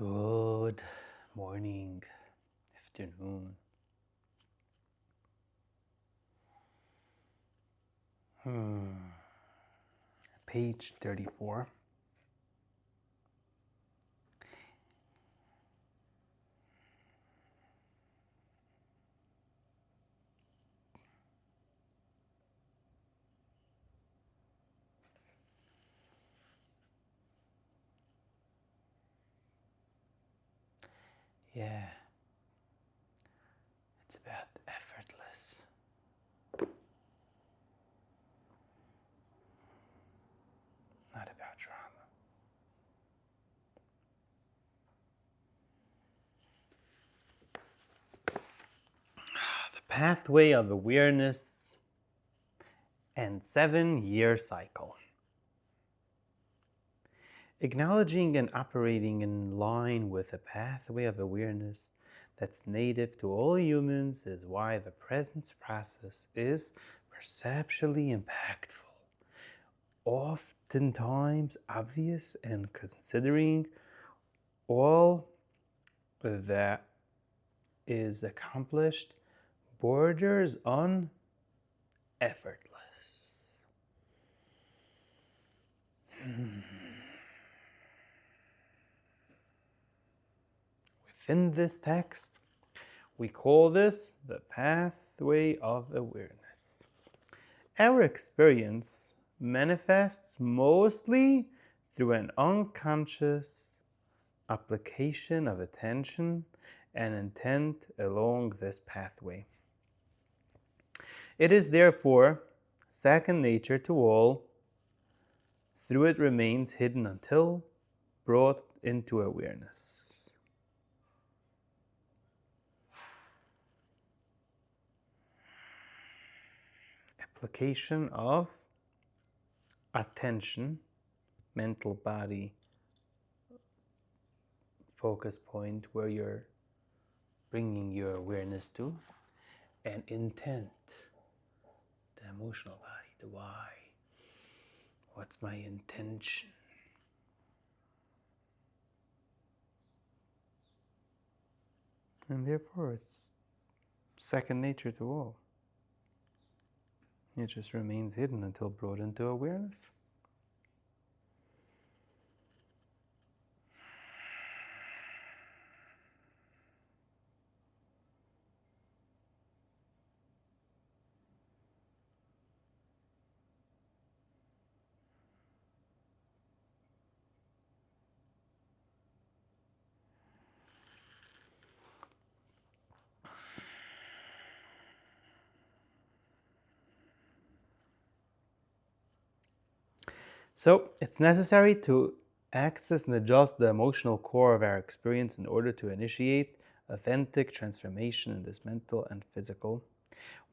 Good morning, afternoon. Page 34. Yeah, it's about effortless. Not about drama. The pathway of awareness and 7-year cycle. Acknowledging and operating in line with a pathway of awareness that's native to all humans is why the presence process is perceptually impactful, oftentimes obvious, and considering all that is accomplished borders on effortless. Within this text, we call this the pathway of awareness. Our experience manifests mostly through an unconscious application of attention and intent along this pathway. It is therefore second nature to all. Through it remains hidden until brought into awareness. Application of attention, mental body focus point where you're bringing your awareness to, and intent, the emotional body, the why. What's my intention? And therefore, it's second nature to all. It just remains hidden until brought into awareness. So it's necessary to access and adjust the emotional core of our experience in order to initiate authentic transformation in this mental and physical.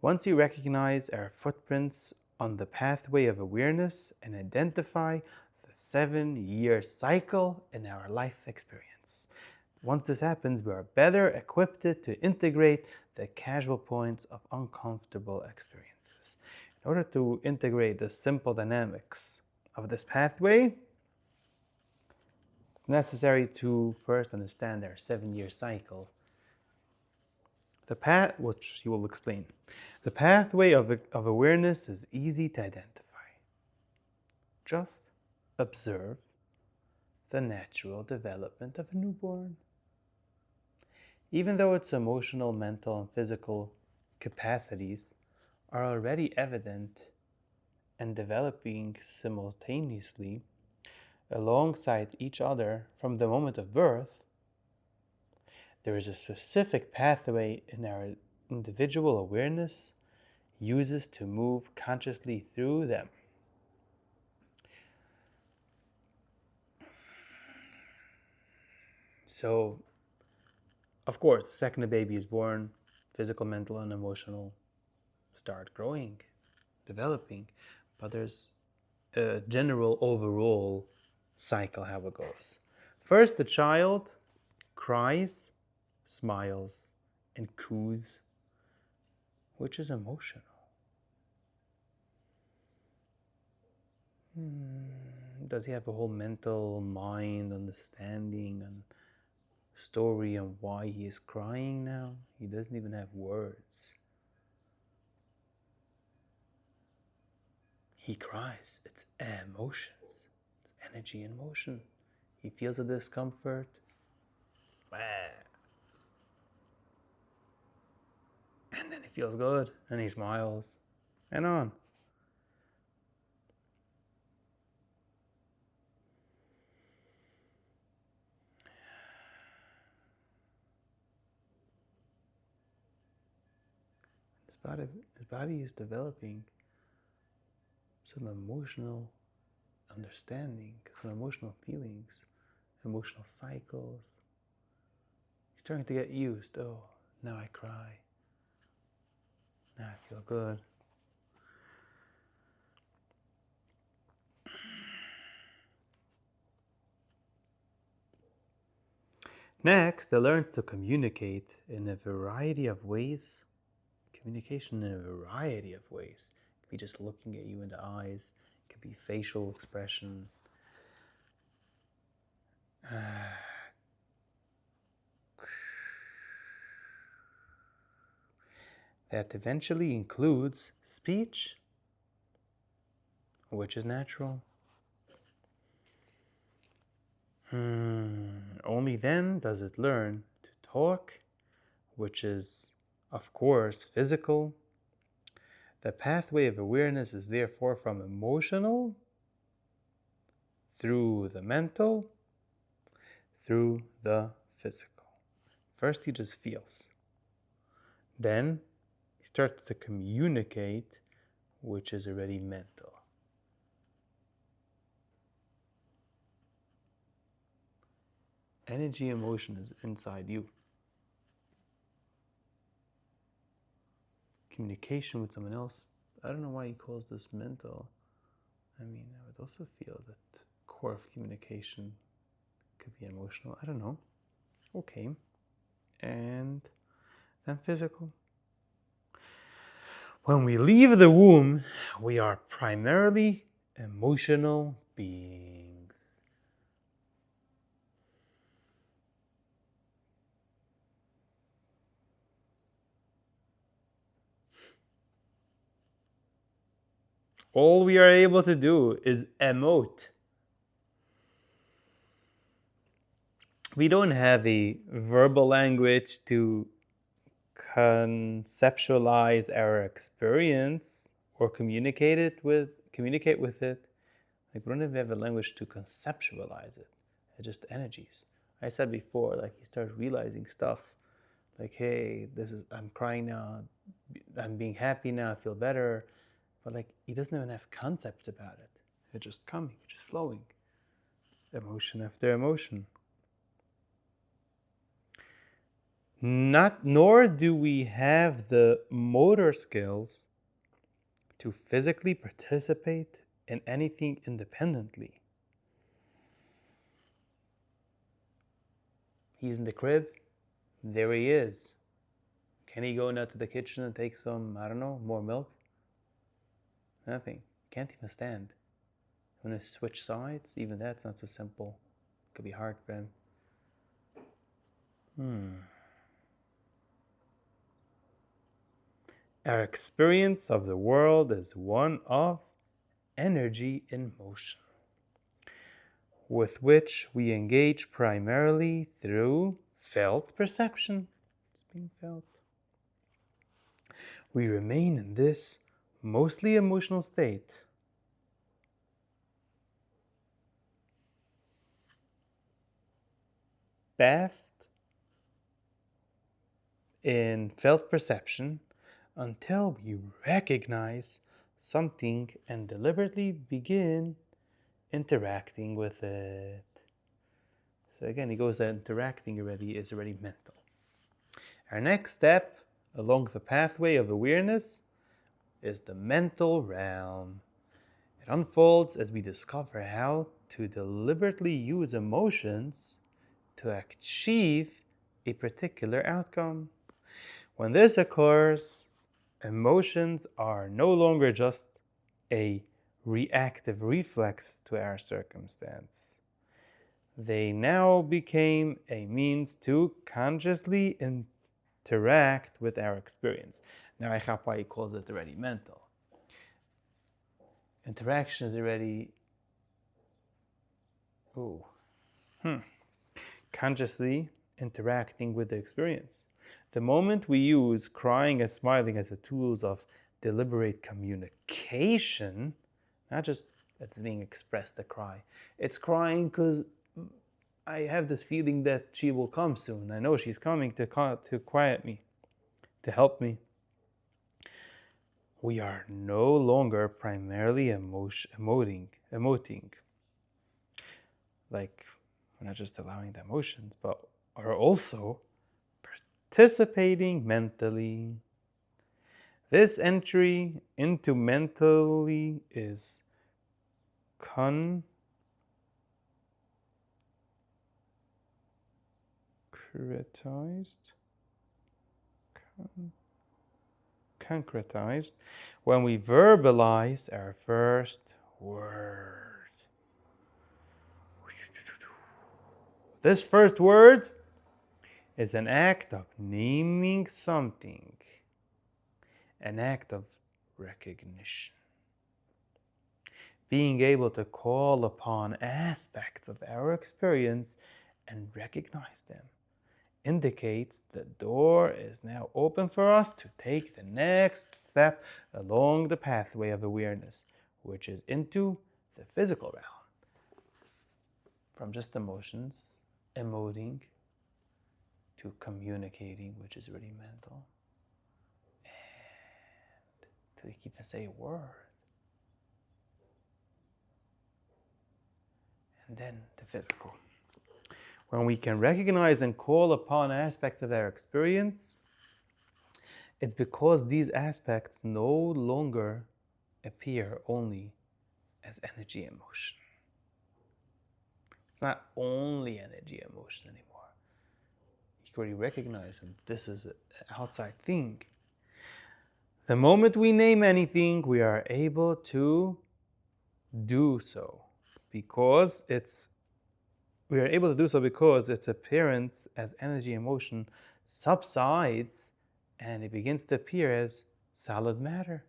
Once you recognize our footprints on the pathway of awareness and identify the 7-year cycle in our life experience. Once this happens, we are better equipped to integrate the casual points of uncomfortable experiences. In order to integrate the simple dynamics of this pathway, it's necessary to first understand our 7-year cycle. The path, which he will explain. The pathway of awareness is easy to identify. Just observe the natural development of a newborn. Even though its emotional, mental, and physical capacities are already evident and developing simultaneously alongside each other from the moment of birth, there is a specific pathway in our individual awareness uses to move consciously through them. So, of course, the second a baby is born, physical, mental, and emotional start growing, developing, but there's a general overall cycle how it goes. First, the child cries, smiles, and coos, which is emotional. Does he have a whole mental mind understanding and story on why he is crying now. He doesn't even have words. He cries. It's emotions. It's energy in motion. He feels a discomfort. And then he feels good and he smiles and on. His body is developing some emotional understanding, some emotional feelings, emotional cycles. He's starting to get used. Oh, now I cry. Now I feel good. Next, they learn to communicate in a variety of ways. Communication in a variety of ways. It could be just looking at you in the eyes. It could be facial expression. That eventually includes speech, which is natural. Only then does it learn to talk, which is, of course, physical. The pathway of awareness is therefore from emotional, through the mental, through the physical. First, he just feels. Then, he starts to communicate, which is already mental. Energy and motion is inside you. Communication with someone else, I don't know why he calls this mental. I mean, I would also feel that core of communication could be emotional. I don't know. Okay. And then physical. When we leave the womb, we are primarily emotional beings. All we are able to do is emote. We don't have a verbal language to conceptualize our experience or communicate with it. Like, we don't even have a language to conceptualize it. It's just energies. I said before, like, you start realizing stuff like, hey, I'm crying now, I'm being happy now, I feel better. But like, he doesn't even have concepts about it. It's just coming, it's just flowing. Emotion after emotion. Nor do we have the motor skills to physically participate in anything independently. He's in the crib, there he is. Can he go now to the kitchen and take some, I don't know, more milk? Nothing. Can't even stand. When you switch sides, even that's not so simple. It could be hard for him. Our experience of the world is one of energy in motion, with which we engage primarily through felt perception. It's being felt. We remain in this mostly emotional state bathed in felt perception until we recognize something and deliberately begin interacting with it. So again, he goes that interacting is already mental. Our next step along the pathway of awareness is the mental realm. It unfolds as we discover how to deliberately use emotions to achieve a particular outcome. When this occurs, emotions are no longer just a reactive reflex to our circumstance. They now became a means to consciously interact with our experience. Now I have why he calls it already mental. Interaction is already consciously interacting with the experience. The moment we use crying and smiling as the tools of deliberate communication, not just it's being expressed, the cry. It's crying because I have this feeling that she will come soon. I know she's coming to quiet me, to help me. We are no longer primarily emoting. Like, we're not just allowing the emotions, but are also participating mentally. This entry into mentally is concretized when we verbalize our first word. This first word is an act of naming something, an act of recognition. Being able to call upon aspects of our experience and recognize them indicates the door is now open for us to take the next step along the pathway of awareness, which is into the physical realm. From just emotions, emoting, to communicating, which is really mental, and to even say a word. And then the physical. When we can recognize and call upon aspects of our experience, it's because these aspects no longer appear only as energy emotion. It's not only energy emotion anymore. You can already recognize them. This is an outside thing. The moment we name anything, we are able to do so because its appearance as energy emotion subsides and it begins to appear as solid matter.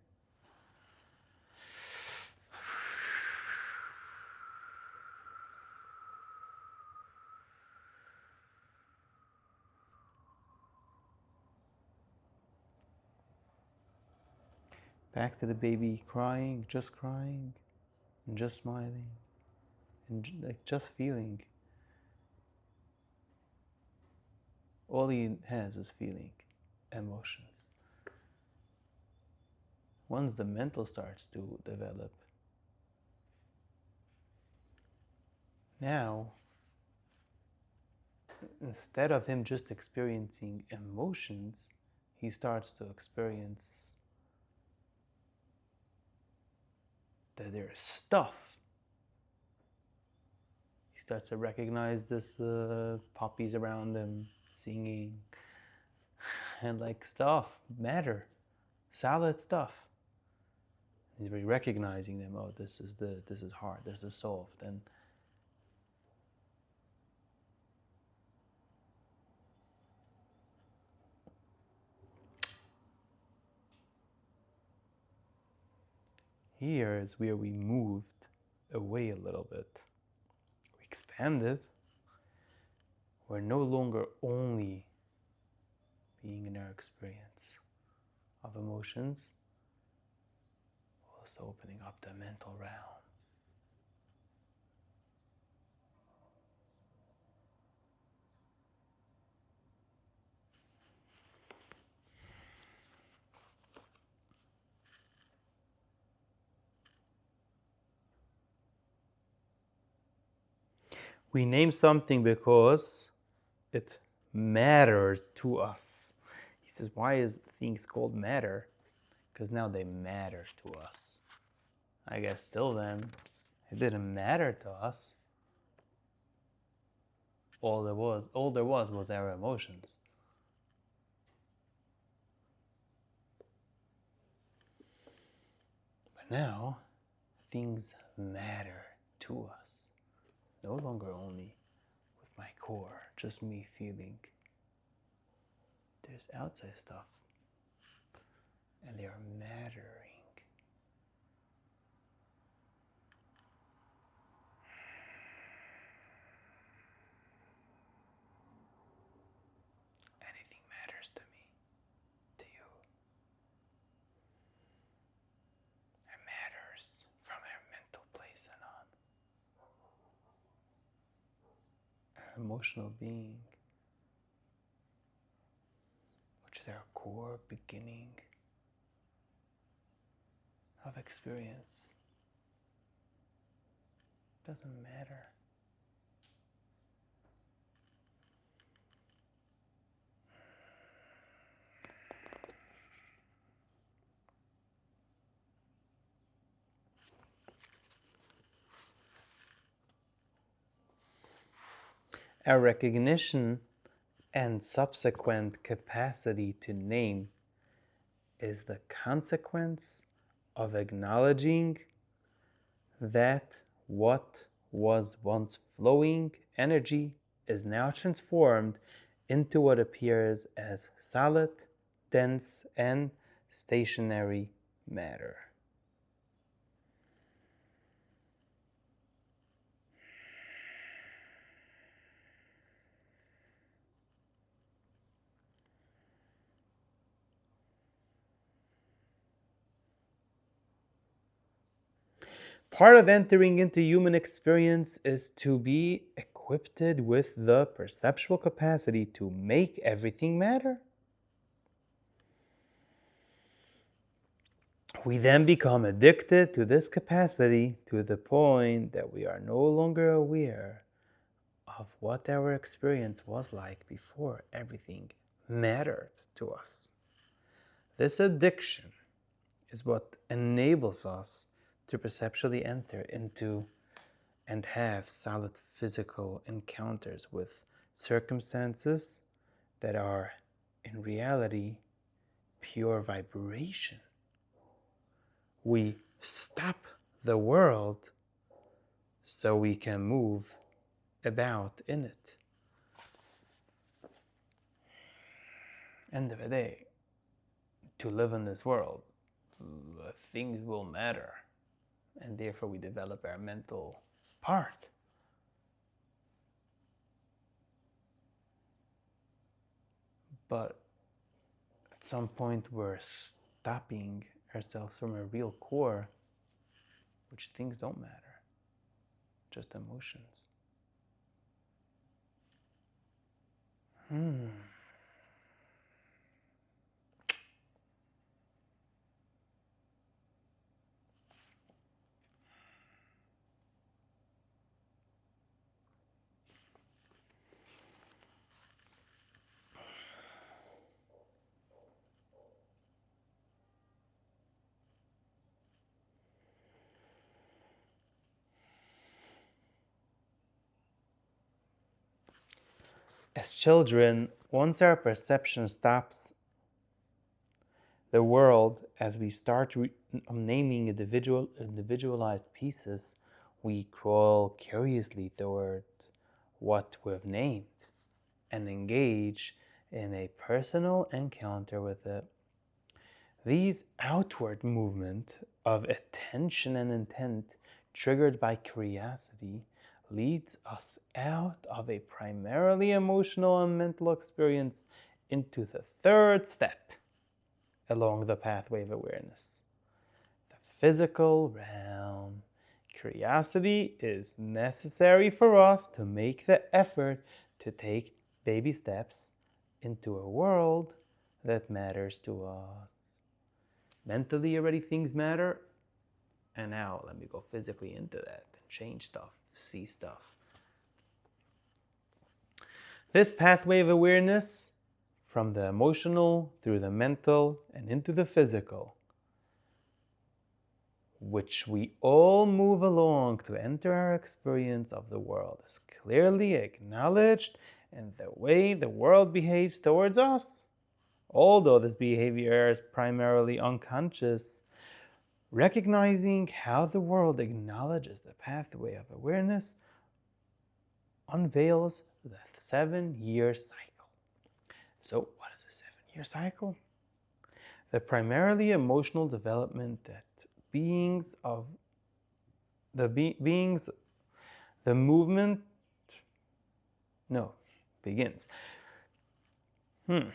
Back to the baby crying, and just smiling, and just feeling. All he has is feeling, emotions. Once the mental starts to develop, now, instead of him just experiencing emotions, he starts to experience that there's stuff. He starts to recognize this puppies around him singing and stuff, matter, solid stuff. He's really recognizing them. Oh, this is hard, this is soft, and here is where we moved away a little bit. We expanded. We're no longer only being in our experience of emotions, also opening up the mental realm. We name something because it matters to us. He says, why is things called matter? Because now they matter to us. I guess till then, it didn't matter to us. All there was our emotions. But now, things matter to us. No longer only my core, just me feeling. There's outside stuff, and they are mattering. Anything matters to me, to you. It matters from our mental place and on. Our emotional being, which is our core beginning of experience, doesn't matter. Our recognition and subsequent capacity to name is the consequence of acknowledging that what was once flowing energy is now transformed into what appears as solid, dense, and stationary matter. Part of entering into human experience is to be equipped with the perceptual capacity to make everything matter. We then become addicted to this capacity to the point that we are no longer aware of what our experience was like before everything mattered to us. This addiction is what enables us to perceptually enter into and have solid physical encounters with circumstances that are in reality pure vibration. We stop the world so we can move about in it. End of the day, to live in this world, things will matter, and therefore we develop our mental part. But at some point we're stopping ourselves from a real core, which things don't matter, just emotions. As children, once our perception stops the world, as we start naming individualized pieces, we crawl curiously toward what we've named and engage in a personal encounter with it. These outward movement of attention and intent, triggered by curiosity, leads us out of a primarily emotional and mental experience into the third step along the pathway of awareness, the physical realm. Curiosity is necessary for us to make the effort to take baby steps into a world that matters to us. Mentally already things matter, and now let me go physically into that and change stuff, see stuff. This pathway of awareness, from the emotional through the mental and into the physical, which we all move along to enter our experience of the world, is clearly acknowledged in the way the world behaves towards us. Although this behavior is primarily unconscious, recognizing how the world acknowledges the pathway of awareness unveils the 7-year cycle. So, what is a 7-year cycle? The primarily emotional development that beings of the movement begins. I'm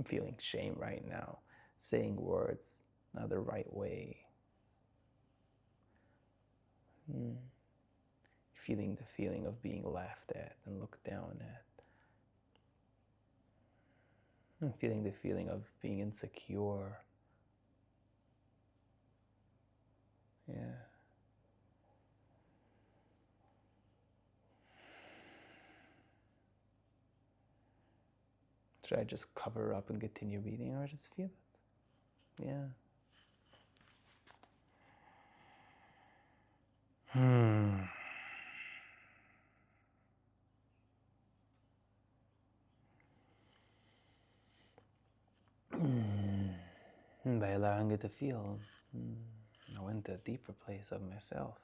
feeling shame right now, saying words not the right way. Feeling the feeling of being laughed at and looked down at. I'm feeling the feeling of being insecure. Yeah. Should I just cover up and continue reading, or just feel it? Yeah. By allowing it to feel, I went to a deeper place of myself.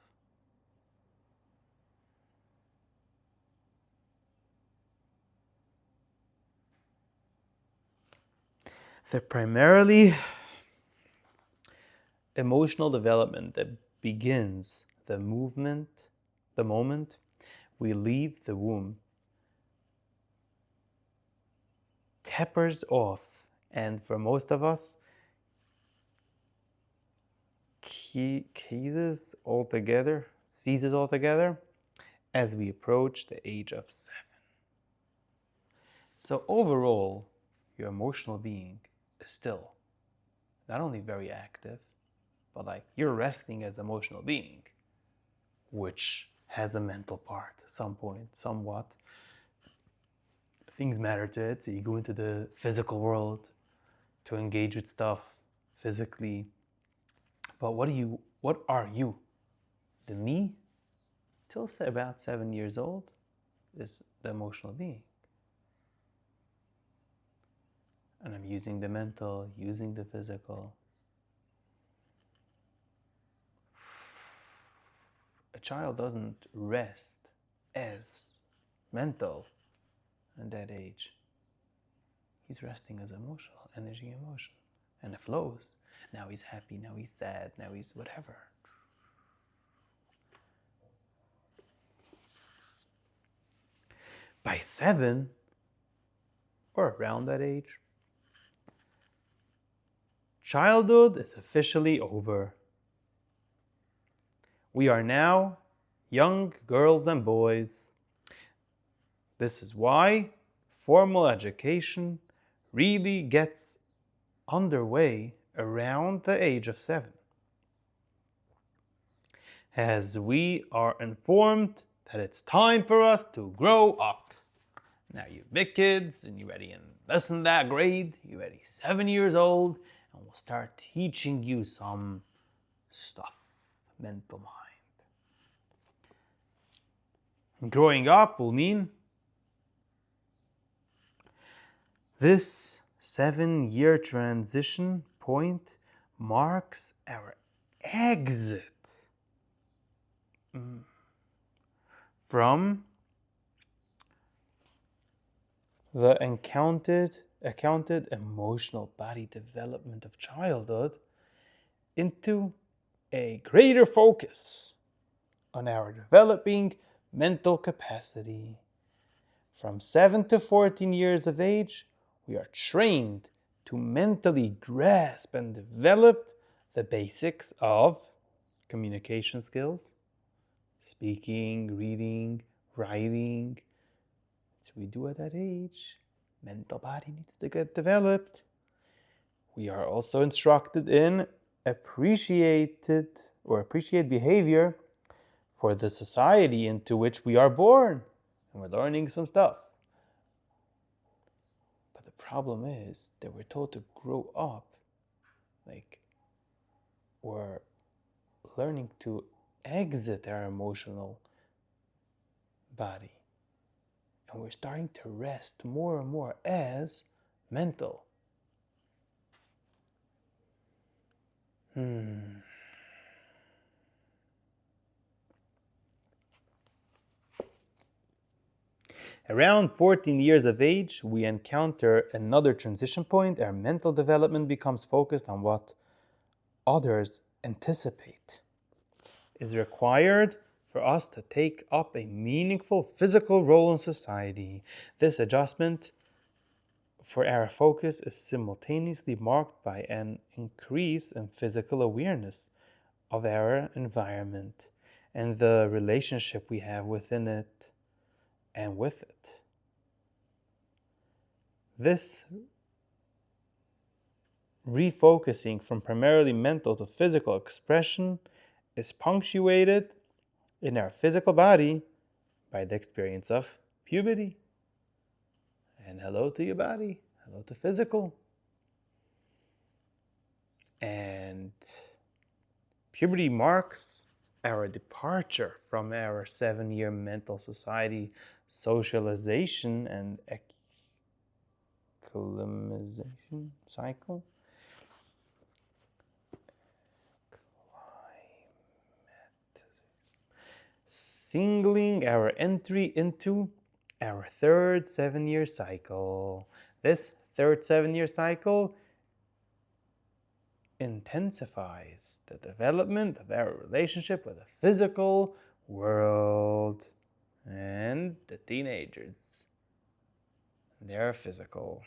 The primarily emotional development that begins the moment we leave the womb tapers off, and for most of us, ceases altogether as we approach the age of 7. So overall, your emotional being is still not only very active, but like you're resting as emotional being, which has a mental part at some point, somewhat. Things matter to it, so you go into the physical world to engage with stuff physically. But what are you? The me, till about 7 years old, is the emotional being. And I'm using the mental, using the physical. A child doesn't rest as mental at that age. He's resting as emotional, energy, emotion. And it flows. Now he's happy, now he's sad, now he's whatever. By 7, or around that age, childhood is officially over. We are now young girls and boys. This is why formal education really gets underway around the age of 7. As we are informed that it's time for us to grow up. Now you big kids and you're ready in less than that grade, you're ready 7 years old, and we'll start teaching you some stuff, mental mind. Growing up will mean this 7-year transition point marks our exit from the accounted emotional body development of childhood into a greater focus on our developing mental capacity. From 7 to 14 years of age, we are trained to mentally grasp and develop the basics of communication skills, speaking, reading, writing. So we do at that age. Mental body needs to get developed. We are also instructed in appreciate behavior for the society into which we are born. And we're learning some stuff. But the problem is that we're told to grow up. Like, we're learning to exit our emotional body. And we're starting to rest more and more as mental. Around 14 years of age, we encounter another transition point. Our mental development becomes focused on what others anticipate is required for us to take up a meaningful physical role in society. This adjustment for our focus is simultaneously marked by an increase in physical awareness of our environment and the relationship we have within it and with it. This refocusing from primarily mental to physical expression is punctuated in our physical body by the experience of puberty. And hello to your body, hello to physical. And puberty marks our departure from our 7-year mental society socialization and acclimatization cycle. Singling our entry into our third 7-year cycle. This third 7-year cycle intensifies the development of our relationship with the physical world and the teenagers. They're physical.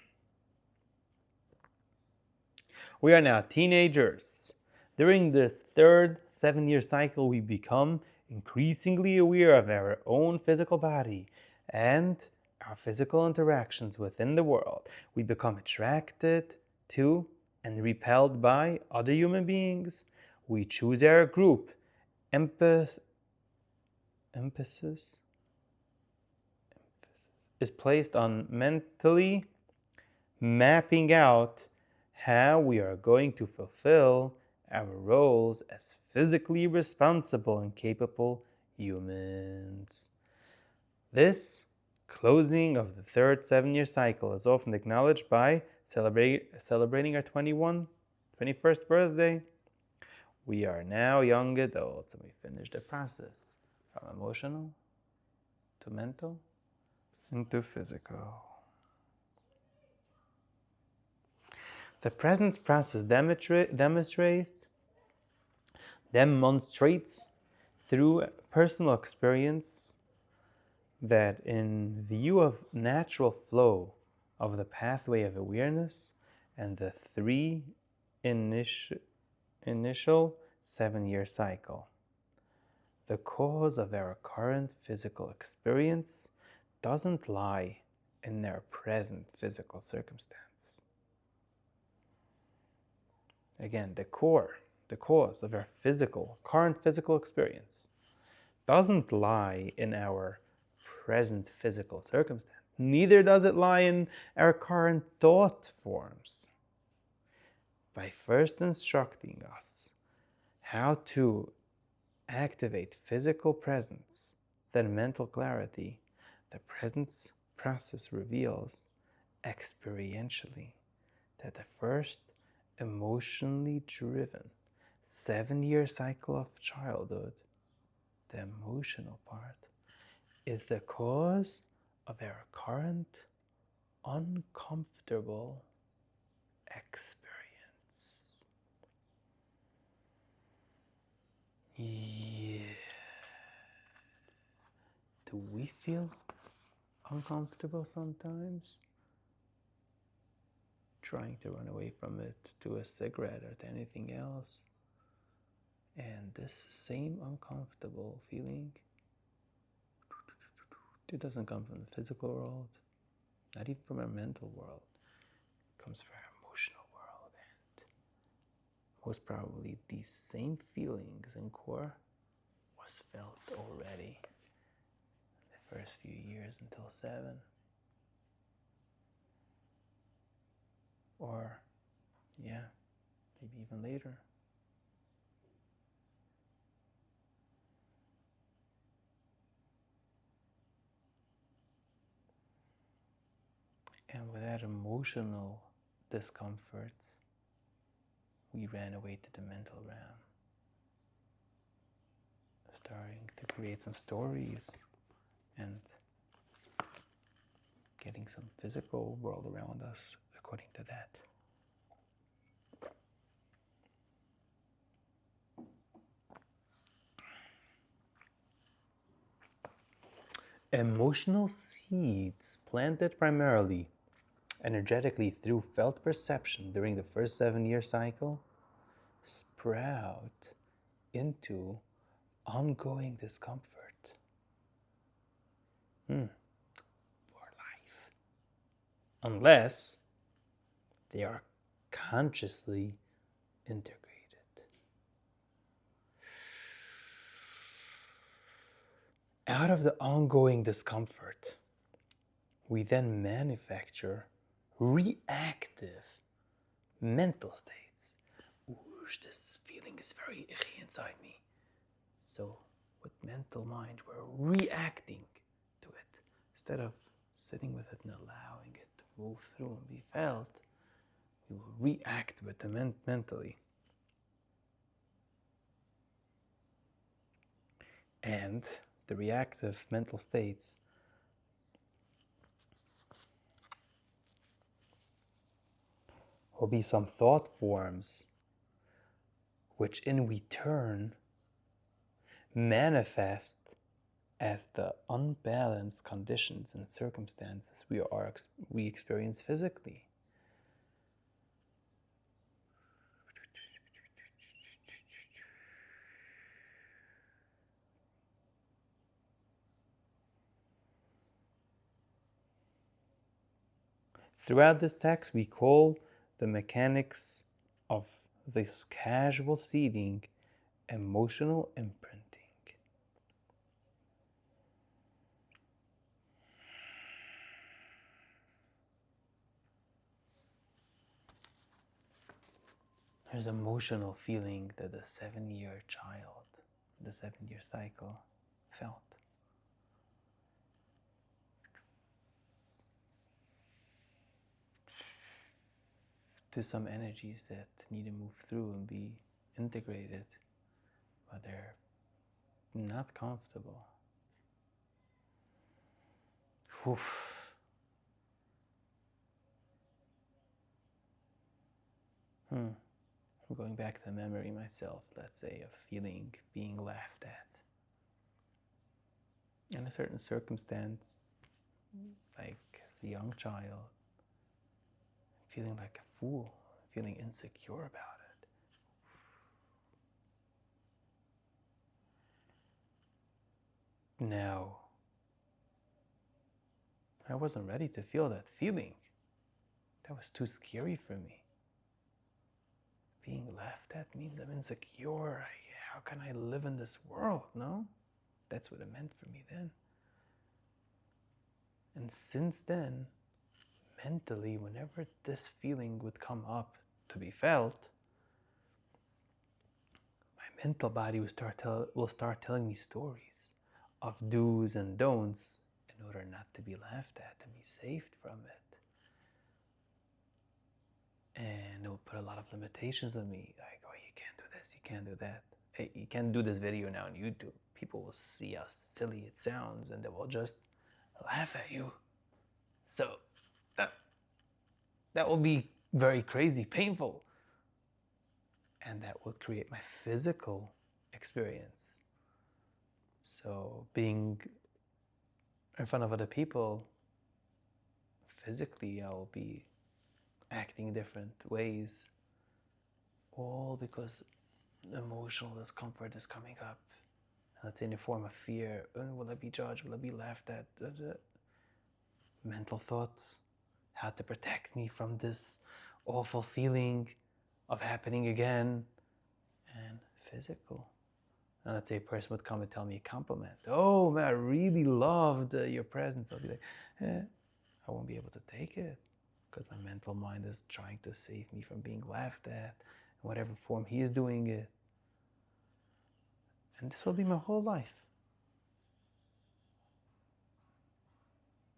We are now teenagers. During this third 7-year cycle, we become increasingly aware of our own physical body and our physical interactions within the world. We become attracted to and repelled by other human beings. We choose our group. Emphasis is placed on mentally mapping out how we are going to fulfill our roles as physically responsible and capable humans. This closing of the third 7-year cycle is often acknowledged by celebrating our 21st birthday. We are now young adults and we finished the process from emotional to mental into physical. The presence process demonstrates through personal experience that in view of natural flow of the pathway of awareness and the 3 initial 7-year cycle, the cause of our current physical experience doesn't lie in their present physical circumstance. Again, the cause of our current physical experience doesn't lie in our present physical circumstance. Neither does it lie in our current thought forms. By first instructing us how to activate physical presence, then mental clarity, the presence process reveals experientially that the first emotionally driven 7-year cycle of childhood, the emotional part, is the cause of our current uncomfortable experience. Yeah. Do we feel uncomfortable sometimes? Trying to run away from it to a cigarette or to anything else. And this same uncomfortable feeling, it doesn't come from the physical world, not even from our mental world. It comes from our emotional world. And most probably these same feelings in core was felt already the first few years until 7. Or, yeah, maybe even later. And with that, had emotional discomforts, we ran away to the mental realm, starting to create some stories and getting some physical world around us according to that. Emotional seeds planted primarily energetically through felt perception during the first 7-year cycle sprout into ongoing discomfort for life, unless they are consciously integrated. Out of the ongoing discomfort, we then manufacture reactive mental states. Ooh, this feeling is very icky inside me. So with mental mind, we're reacting to it. Instead of sitting with it and allowing it to move through and be felt, we will react with it mentally. And the reactive mental states will be some thought forms which in return manifest as the unbalanced conditions and circumstances we experience physically. Throughout this text, we call the mechanics of this casual seeding emotional imprinting. There's emotional feeling that the 7-year child, the 7-year cycle, felt. To some energies that need to move through and be integrated, but they're not comfortable. Oof. I'm going back to the memory myself, let's say, of feeling being laughed at. In a certain circumstance, like as a young child, feeling like a fool, feeling insecure about it. Now, I wasn't ready to feel that feeling. That was too scary for me. Being laughed at means I'm insecure. How can I live in this world? No? That's what it meant for me then. And since then, mentally, whenever this feeling would come up to be felt, my mental body will start telling me stories of do's and don'ts in order not to be laughed at and be saved from it. And it will put a lot of limitations on me, like, oh, you can't do this, you can't do that. Hey, you can't do this video now on YouTube. People will see how silly it sounds and they will just laugh at you. So that will be very crazy, painful. And that will create my physical experience. So being in front of other people, physically I'll be acting different ways, all because emotional discomfort is coming up. Let's say in the form of fear. Will I be judged? Will I be laughed at? Mental thoughts, how to protect me from this awful feeling of happening again. And physical. And let's say a person would come and tell me a compliment. Oh man, I really loved your presence. I'll be like, I won't be able to take it because my mental mind is trying to save me from being laughed at in whatever form he is doing it. And this will be my whole life.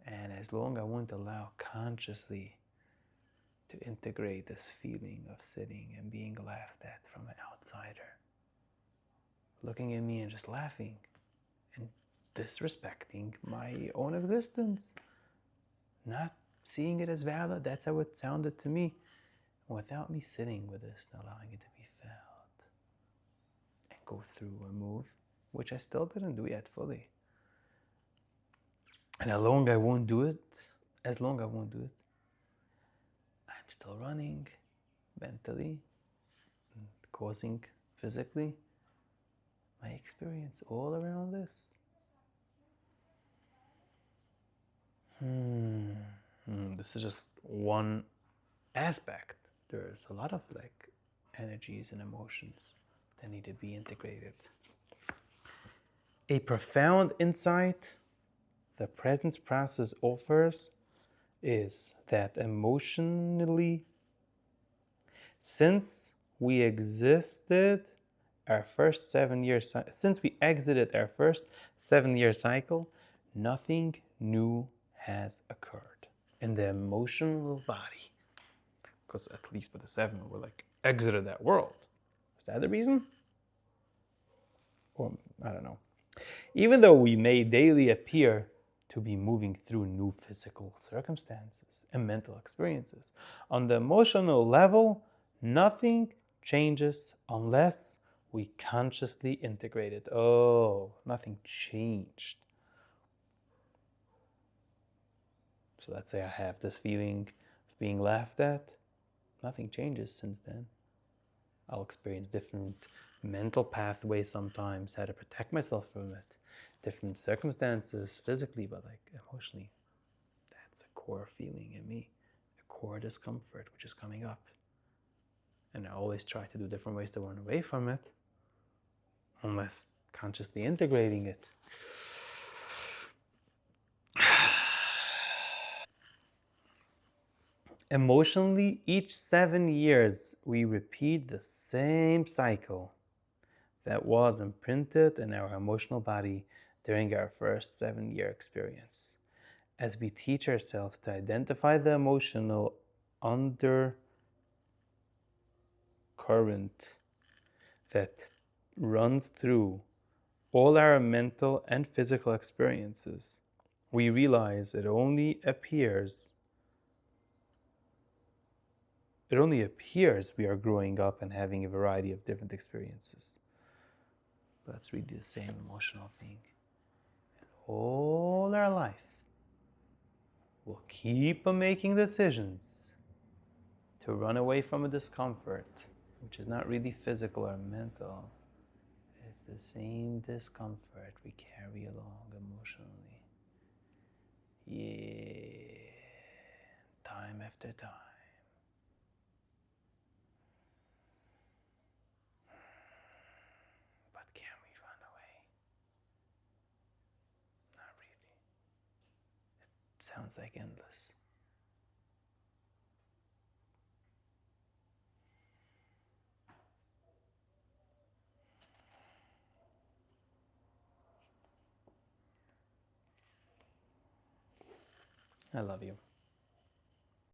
And as long as I won't allow consciously to integrate this feeling of sitting and being laughed at from an outsider, looking at me and just laughing and disrespecting my own existence, not seeing it as valid. That's how it sounded to me, without me sitting with this and allowing it to be felt and go through a move, which I still didn't do yet fully. And as long as I won't do it, I'm still running mentally, and causing physically my experience all around this. This is just one aspect. There's a lot of energies and emotions that need to be integrated. A profound insight the presence process offers is that emotionally, since we exited our first 7-year since we exited our first 7-year cycle, nothing new has occurred in the emotional body. Because at least with the 7, we're exited that world. Is that the reason? Or I don't know. Even though we may daily appear to be moving through new physical circumstances and mental experiences, on the emotional level, nothing changes unless we consciously integrate it. Oh, nothing changed. So let's say I have this feeling of being laughed at. Nothing changes since then. I'll experience different mental pathways sometimes, how to protect myself from it, different circumstances physically, but emotionally, that's a core feeling in me, a core discomfort which is coming up. And I always try to do different ways to run away from it, unless consciously integrating it. Emotionally, each 7 years, we repeat the same cycle that was imprinted in our emotional body during our first 7-year experience. As we teach ourselves to identify the emotional undercurrent that runs through all our mental and physical experiences, we realize it only appears we are growing up and having a variety of different experiences. But it's really the same emotional thing. And all our life, we'll keep on making decisions to run away from a discomfort, which is not really physical or mental. It's the same discomfort we carry along emotionally. Yeah, time after time. But can we run away? Not really. It sounds like endless. I love you.